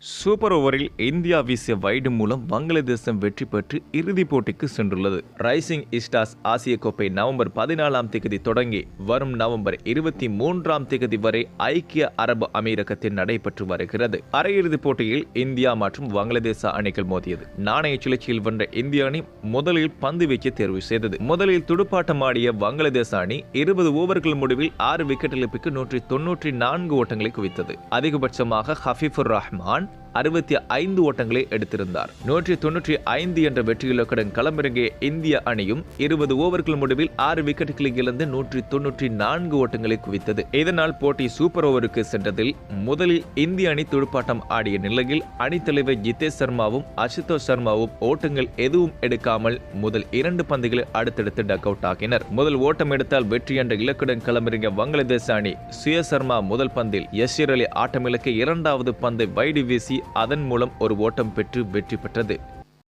Super ஓவரில் India வீசிய wide மூலம் வங்களாதேசம் வெற்றி பெற்று இறுதிப் போட்டிக்கு சென்றுள்ளது. ரைசிங் ஸ்டார்ஸ் ஆசிய கோப்பை நவம்பர் 14 தொடங்கி வரும் நவம்பர் 23 வரை ஐக்கிய அரபு அமீரகத்தில் நடைபெற்று வருகிறது. அரையிறுதிப் போட்டியில் இந்தியா மற்றும் வங்களாதேச அணிகள் மோதியது. நாணய சுழற்சியில் வென்ற இந்திய அணி முதலில் பந்து வீச்சை தேர்வு செய்தது. முதலில் துடுப்பாட்டம் ஆடிய வங்களாதேச அணி 20 ஓவர்கள் முடிவில் 6 விக்கெட் இழப்புக்கு 194 ஓட்டங்களை குவித்தது. அதிகபட்சமாக ஹபீபுர் ரஹ்மான் 65 ஓட்டங்களை எடுத்திருந்தார். 195 என்ற வெற்றி இலக்குடன் களமிறங்கிய இந்திய அணியும் 20 ஓவர்கள் முடிவில் 6 விக்கெட்டுகளை இழந்து 194 ஓட்டங்களை குவித்தது. இதனால் போட்டி சூப்பர் ஓவருக்கு சென்றதில் முதலில் இந்திய அணி துடுப்பாட்டம் ஆடிய நிலையில் அணித்தலைவர் ஜிதேஷ் சர்மாவும் அசுதோஷ் சர்மாவும் ஓட்டங்கள் எதுவும் எடுக்காமல் முதல் 2 பந்துகளை அடுத்தடுத்து டக் அவுட் ஆகினர். முதல் ஓட்டம் எடுத்தால் வெற்றி என்ற இலக்குடன் களமிறங்கிய வங்களாதேச அணி சுய சர்மா முதல் பந்தில் யஷீர் அலி ஆட்டமிழக்க 2வது பந்தை வைடு வீசி அதன் மூலம் ஒரு ஓட்டம் பெற்று வெற்றி பெற்றது.